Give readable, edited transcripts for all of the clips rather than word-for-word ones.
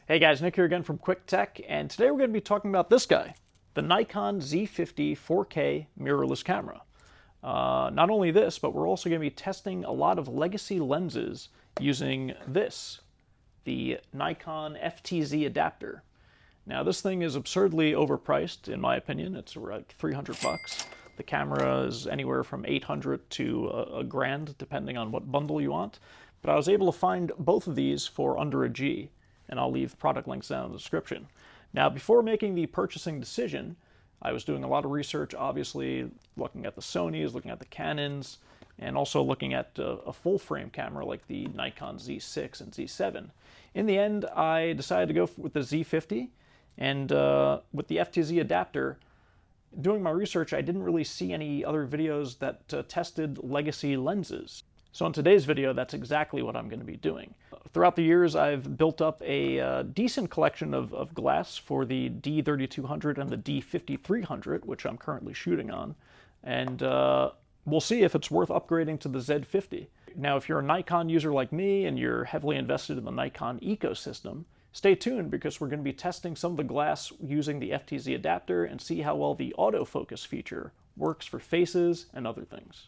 Hey guys, Nick here again from Quick Tech, and today we're going to be talking about this guy, the Nikon Z50 4K mirrorless camera. Not only this, but we're also going to be testing a lot of legacy lenses using this, the Nikon FTZ adapter. Now this thing is absurdly overpriced in my opinion. It's around 300 bucks. The camera is anywhere from 800 to a grand depending on what bundle you want. But I was able to find both of these for under a G, and I'll leave product links down in the description. Now before making the purchasing decision, I was doing a lot of research, obviously looking at the Sonys, looking at the Canons, and also looking at a full frame camera like the Nikon Z6 and Z7. In the end, I decided to go with the Z50, and with the FTZ adapter, doing my research, I didn't really see any other videos that tested legacy lenses. So in today's video, that's exactly what I'm going to be doing. Throughout the years, I've built up a decent collection of glass for the D3200 and the D5300, which I'm currently shooting on. And we'll see if it's worth upgrading to the Z50. Now, if you're a Nikon user like me and you're heavily invested in the Nikon ecosystem, stay tuned because we're going to be testing some of the glass using the FTZ adapter and see how well the autofocus feature works for faces and other things.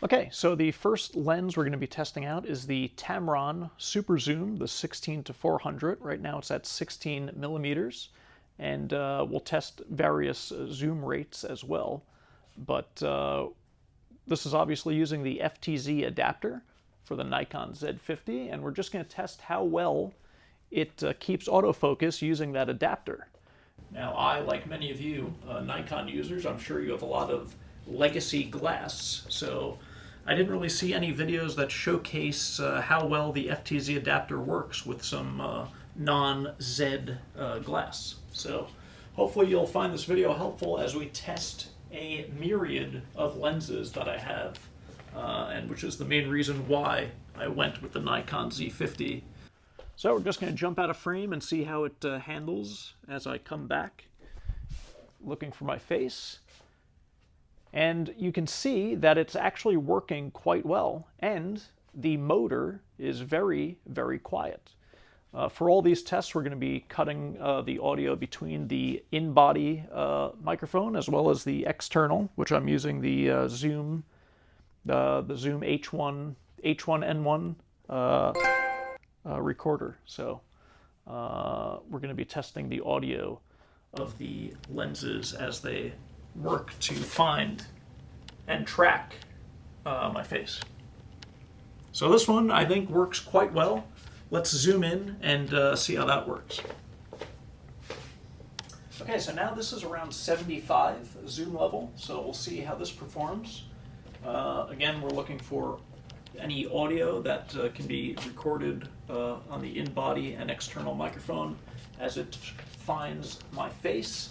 Okay, so the first lens we're going to be testing out is the Tamron Superzoom, the 16-400. Right now it's at 16 millimeters, and we'll test various zoom rates as well. But this is obviously using the FTZ adapter for the Nikon Z50, and we're just going to test how well it keeps autofocus using that adapter. Now I, like many of you Nikon users, I'm sure you have a lot of legacy glass, so I didn't really see any videos that showcase how well the FTZ adapter works with some non-Z glass. So hopefully you'll find this video helpful as we test a myriad of lenses that I have, and which is the main reason why I went with the Nikon Z50. So we're just going to jump out of frame and see how it handles as I come back, looking for my face. And you can see that it's actually working quite well, and the motor is very, very quiet. For all these tests, we're going to be cutting the audio between the in-body microphone as well as the external, which I'm using the Zoom H1N1 recorder. So we're going to be testing the audio of the lenses as they work to find and track my face. So this one I think works quite well. Let's zoom in and see how that works. Okay, so now this is around 75 zoom level, so we'll see how this performs. Again, we're looking for any audio that can be recorded on the in-body and external microphone as it finds my face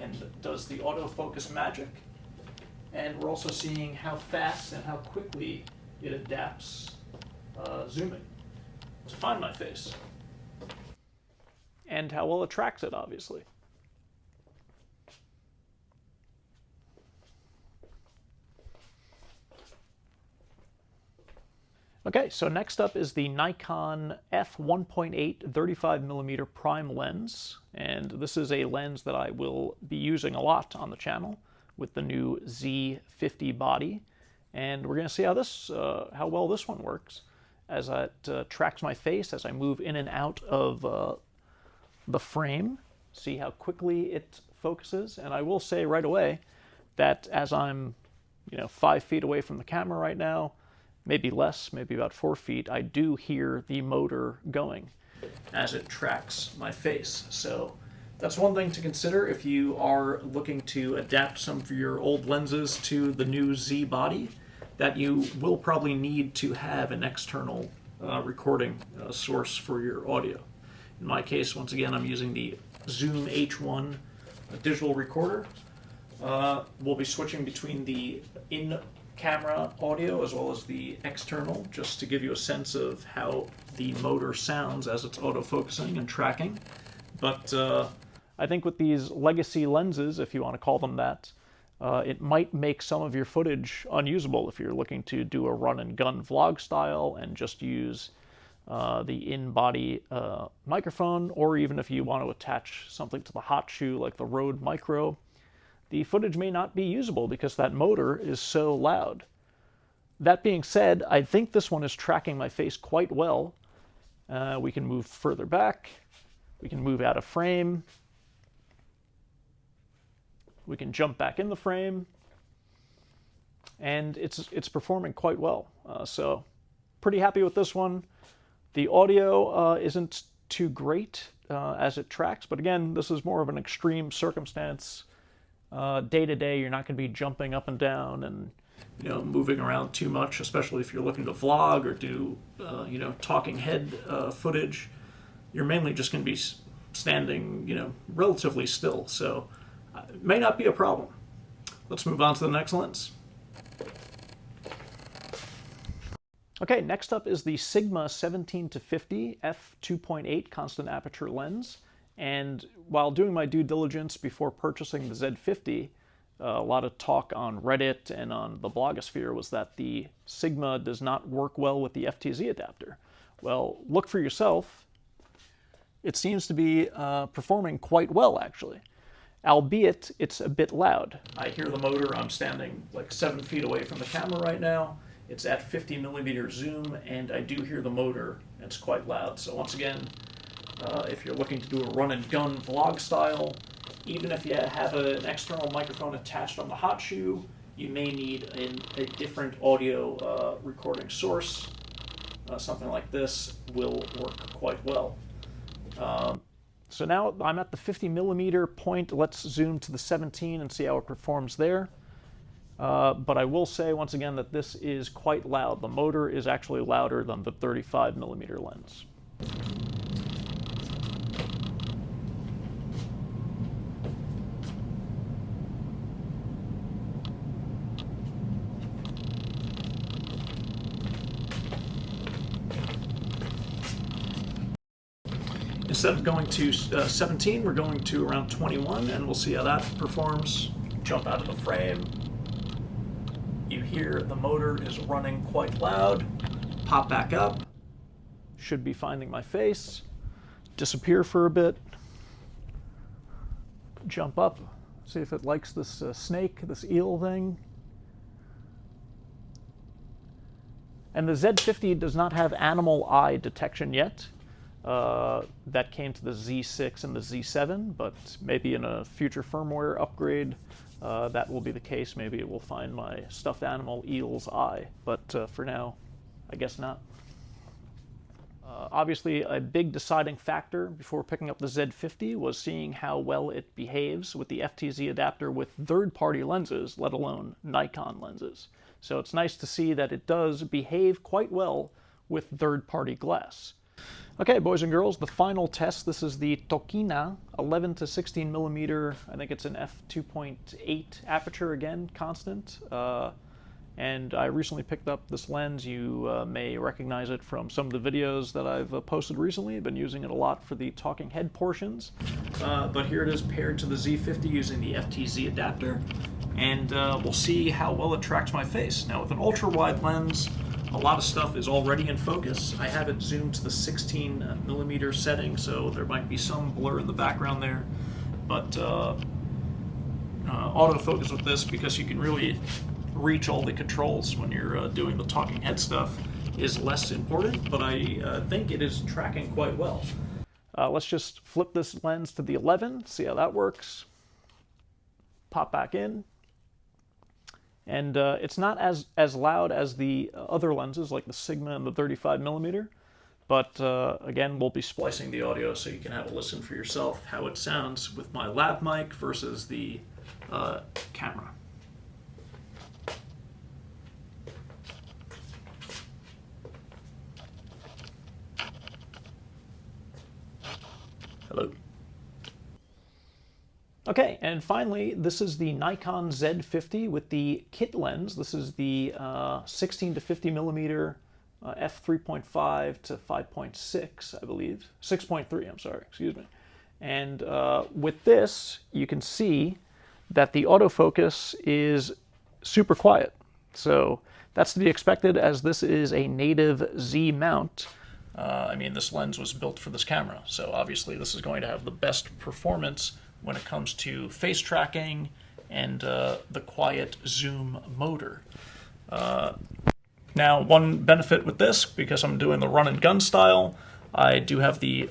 and does the autofocus magic. And we're also seeing how fast and how quickly it adapts zooming to find my face. And how well it tracks it, obviously. Okay, so next up is the Nikon F1.8 35mm prime lens, and this is a lens that I will be using a lot on the channel with the new Z50 body, and we're going to see how well this one works as it tracks my face as I move in and out of the frame. See how quickly it focuses, and I will say right away that as I'm 5 feet away from the camera right now, maybe less, maybe about 4 feet, I do hear the motor going as it tracks my face. So that's one thing to consider if you are looking to adapt some of your old lenses to the new Z body, that you will probably need to have an external recording source for your audio. In my case, once again, I'm using the Zoom H1 digital recorder. We'll be switching between the in-camera audio as well as the external, just to give you a sense of how the motor sounds as it's autofocusing and tracking. But I think with these legacy lenses, if you want to call them that, it might make some of your footage unusable if you're looking to do a run-and-gun vlog style and just use the in-body microphone, or even if you want to attach something to the hot shoe like the Rode Micro, the footage may not be usable because that motor is so loud. That being said, I think this one is tracking my face quite well. We can move further back. We can move out of frame. We can jump back in the frame. And it's performing quite well. So pretty happy with this one. The audio isn't too great as it tracks, but again, this is more of an extreme circumstance. Day to day, you're not going to be jumping up and down and moving around too much, especially if you're looking to vlog or do talking head footage. You're mainly just going to be standing relatively still, so it may not be a problem. Let's move on to the next lens. Okay, next up is the Sigma 17-50 f2.8 constant aperture lens. And while doing my due diligence before purchasing the Z50, a lot of talk on Reddit and on the blogosphere was that the Sigma does not work well with the FTZ adapter. Well, look for yourself. It seems to be performing quite well, actually. Albeit, it's a bit loud. I hear the motor. I'm standing like 7 feet away from the camera right now. It's at 50mm zoom, and I do hear the motor. It's quite loud. So once again, if you're looking to do a run-and-gun vlog style, even if you have an external microphone attached on the hot shoe, you may need a different audio recording source. Something like this will work quite well. So now I'm at the 50mm point. Let's zoom to the 17 and see how it performs there. But I will say once again that this is quite loud. The motor is actually louder than the 35mm lens. Instead of going to 17, we're going to around 21, and we'll see how that performs. Jump out of the frame. You hear the motor is running quite loud. Pop back up. Should be finding my face. Disappear for a bit. Jump up. See if it likes this snake, this eel thing. And the Z50 does not have animal eye detection yet. That came to the Z6 and the Z7, but maybe in a future firmware upgrade that will be the case. Maybe it will find my stuffed animal eel's eye, but for now, I guess not. Obviously, a big deciding factor before picking up the Z50 was seeing how well it behaves with the FTZ adapter with third-party lenses, let alone Nikon lenses. So it's nice to see that it does behave quite well with third-party glass. Okay, boys and girls, the final test. This is the Tokina 11 to 16mm. I think it's an f2.8 aperture again, constant. And I recently picked up this lens. You may recognize it from some of the videos that I've posted recently. I've been using it a lot for the talking head portions. But here it is paired to the Z50 using the FTZ adapter. And we'll see how well it tracks my face. Now, with an ultra-wide lens, a lot of stuff is already in focus. I have it zoomed to the 16mm setting, so there might be some blur in the background there. But autofocus with this, because you can really reach all the controls when you're doing the talking head stuff, is less important, but I think it is tracking quite well. Let's just flip this lens to the 11, see how that works. Pop back in. And it's not as loud as the other lenses, like the Sigma and the 35mm. But again, we'll be splicing the audio so you can have a listen for yourself how it sounds with my lav mic versus the camera. Hello. Okay, and finally, this is the Nikon Z50 with the kit lens. This is the 16 to 50mm f3.5 to 5.6, I believe. 6.3, I'm sorry, excuse me. And with this, you can see that the autofocus is super quiet. So that's to be expected, as this is a native Z mount. I mean, this lens was built for this camera, so obviously this is going to have the best performance when it comes to face tracking and the quiet zoom motor. Now, one benefit with this, because I'm doing the run and gun style, I do have the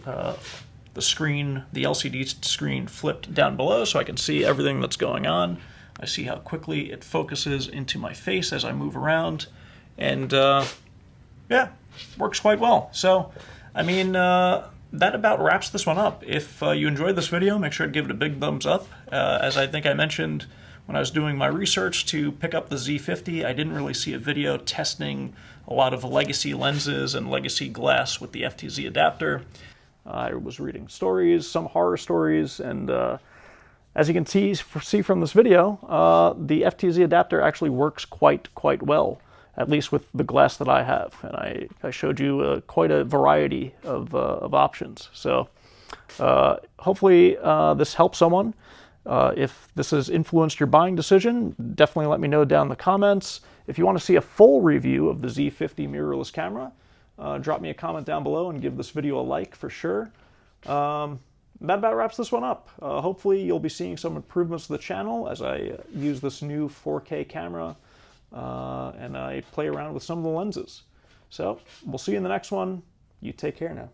screen, the LCD screen flipped down below so I can see everything that's going on. I see how quickly it focuses into my face as I move around, and yeah, works quite well. So, I mean, that about wraps this one up. If you enjoyed this video, make sure to give it a big thumbs up. As I think I mentioned when I was doing my research to pick up the Z50, I didn't really see a video testing a lot of legacy lenses and legacy glass with the FTZ adapter. I was reading stories, some horror stories, and as you can see from this video, the FTZ adapter actually works quite well, at least with the glass that I have. And I showed you quite a variety of options. So hopefully this helps someone. If this has influenced your buying decision, definitely let me know down in the comments. If you want to see a full review of the Z50 mirrorless camera, drop me a comment down below and give this video a like for sure. That about wraps this one up. Hopefully you'll be seeing some improvements to the channel as I use this new 4K camera and I play around with some of the lenses. So we'll see you in the next one. You take care now.